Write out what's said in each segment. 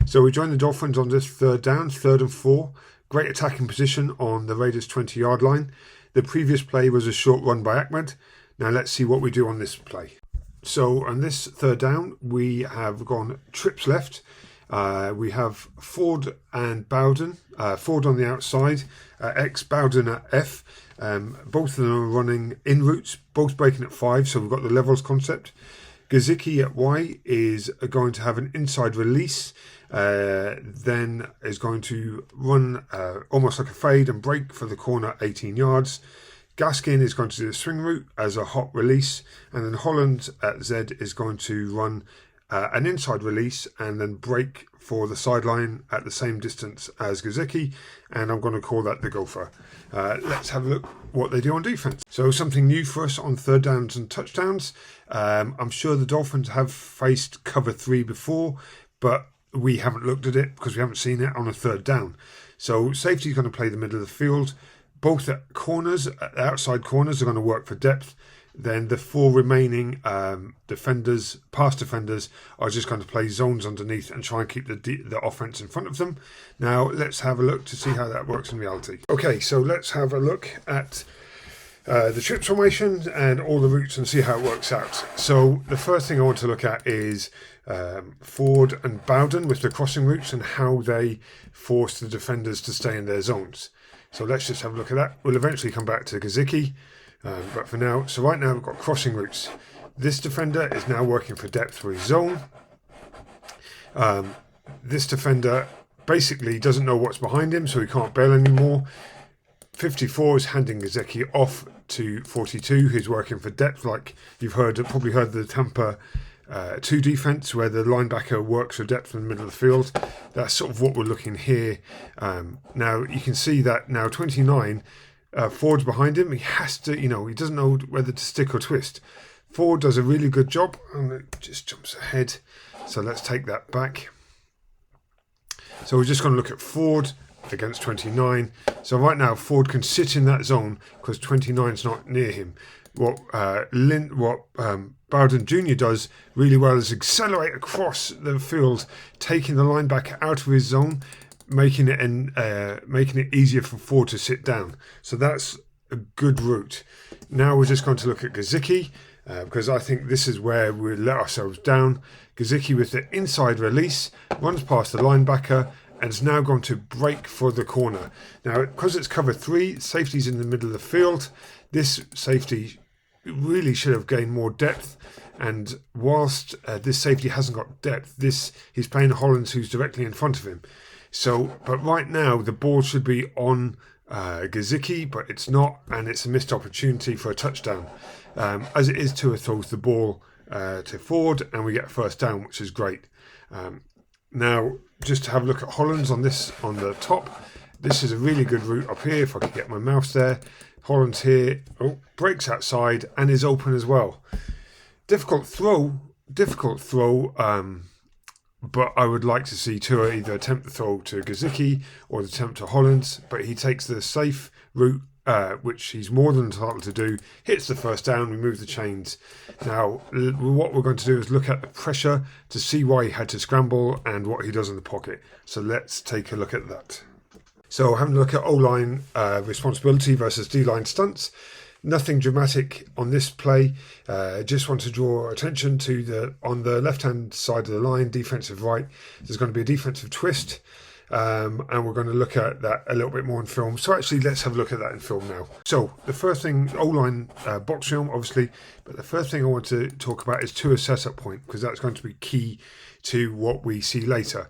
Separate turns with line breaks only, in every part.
So we join the Dolphins on this third down, 3rd and 4. Great attacking position on the Raiders' 20-yard line. The previous play was a short run by Ahmed. Now let's see what we do on this play. So on this third down, we have gone trips left. We have Ford and Bowden. Ford on the outside, X, Bowden at F. Both of them are running in routes, both breaking at 5, so we've got the levels concept. Gazicki at Y is going to have an inside release, then is going to run almost like a fade and break for the corner 18 yards. Gaskin is going to do a swing route as a hot release, and then Holland at Z is going to run an inside release and then break for the sideline at the same distance as Gazicki, and I'm going to call that the gopher. Let's have a look what they do on defense. So something new for us on third downs and touchdowns. I'm sure the Dolphins have faced cover 3 before, but we haven't looked at it because we haven't seen it on a third down. So safety is going to play the middle of the field. Both at corners, outside corners, are going to work for depth. Then the 4 remaining pass defenders, are just going to play zones underneath and try and keep the offense in front of them. Now, let's have a look to see how that works in reality. Okay, so let's have a look at the trips formation and all the routes and see how it works out. So the first thing I want to look at is Ford and Bowden with the crossing routes and how they force the defenders to stay in their zones. So let's just have a look at that. We'll eventually come back to Gazicki. But for now, so right now we've got crossing routes. This defender is now working for depth for his zone. This defender basically doesn't know what's behind him, so he can't bail anymore. 54 is handing Gazicki off to 42, who's working for depth, like you've probably heard the Tampa 2 defense, where the linebacker works for depth in the middle of the field. That's sort of what we're looking here. Now you can see that now 29. Ford's behind him. He has to, he doesn't know whether to stick or twist. Ford does a really good job and it just jumps ahead. So let's take that back. So we're just going to look at Ford against 29. So right now Ford can sit in that zone because 29's not near him. What Bowden Jr. does really well is accelerate across the field, taking the linebacker out of his zone, making it easier for Ford to sit down. So that's a good route. Now we're just going to look at Gazicki because I think this is where we let ourselves down. Gazicki with the inside release runs past the linebacker and is now going to break for the corner. Now because it's cover 3, safety's in the middle of the field. This safety really should have gained more depth, and whilst this safety hasn't got depth, he's playing Holland, who's directly in front of him. So, but right now the ball should be on Gazicki, but it's not, and it's a missed opportunity for a touchdown. As it is, Tua throws the ball to Ford, and we get a first down, which is great. Now, just to have a look at Holland's on the top. This is a really good route up here. If I could get my mouse there, Holland's here. Oh, breaks outside and is open as well. Difficult throw. But I would like to see Tua either attempt the throw to Gazicki or attempt to Holland, but he takes the safe route, which he's more than entitled to do, hits the first down, we move the chains. Now, what we're going to do is look at the pressure to see why he had to scramble and what he does in the pocket. So let's take a look at that. So having a look at O-line responsibility versus D-line stunts. Nothing dramatic on this play. Just want to draw attention to on the left-hand side of the line, defensive right, there's going to be a defensive twist. And we're going to look at that a little bit more in film. So actually, let's have a look at that in film now. So the first thing, O-line box film, obviously, but the first thing I want to talk about is Tua's setup point, because that's going to be key to what we see later.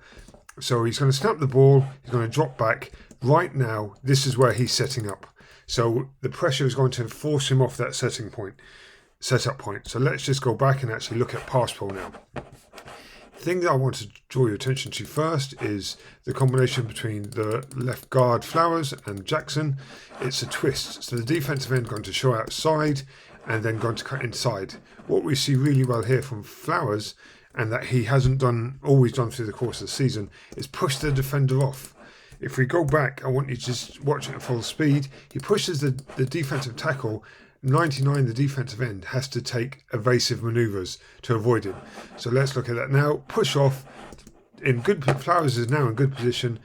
So he's going to snap the ball, he's going to drop back. Right now, this is where he's setting up. So the pressure is going to force him off that setup point. So let's just go back and actually look at pass pro now. The thing that I want to draw your attention to first is the combination between the left guard Flowers and Jackson. It's a twist. So the defensive end going to show outside and then going to cut inside. What we see really well here from Flowers, and that he hasn't always done through the course of the season, is push the defender off. If we go back, I want you to just watch it at full speed. He pushes the defensive tackle. 99, the defensive end, has to take evasive manoeuvres to avoid him. So let's look at that now. Push off. in good. Flowers is now in good position.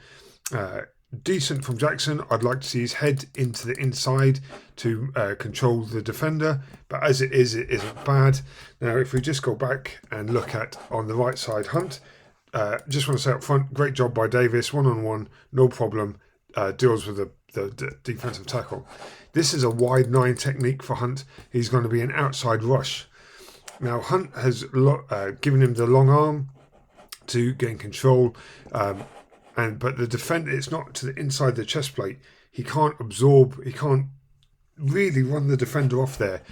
Decent from Jackson. I'd like to see his head into the inside to control the defender, but as it isn't bad. Now, if we just go back and look at on the right side, Hunt. Just want to say up front, great job by Davis, one-on-one, no problem. Deals with the defensive tackle. This is a wide 9 technique for Hunt. He's going to be an outside rush. Now, Hunt has given him the long arm to gain control. But the defender, it's not to the inside the chest plate. He can't absorb. He can't really run the defender off there.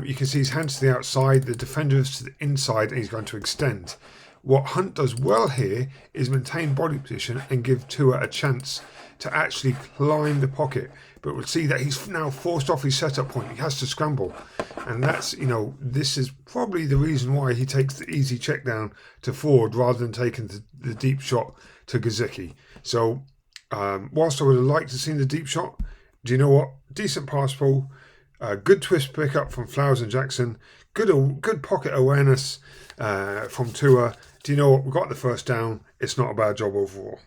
You can see his hands to the outside. The defender is to the inside, and he's going to extend. What Hunt does well here is maintain body position and give Tua a chance to actually climb the pocket. But we'll see that he's now forced off his setup point. He has to scramble, and that's this is probably the reason why he takes the easy check down to Ford rather than taking the deep shot to Gesicki. So whilst I would have liked to see the deep shot, do you know what? Decent pass ball, good twist pickup from Flowers and Jackson, good pocket awareness from Tua. Do you know what? We got the first down. It's not a bad job overall.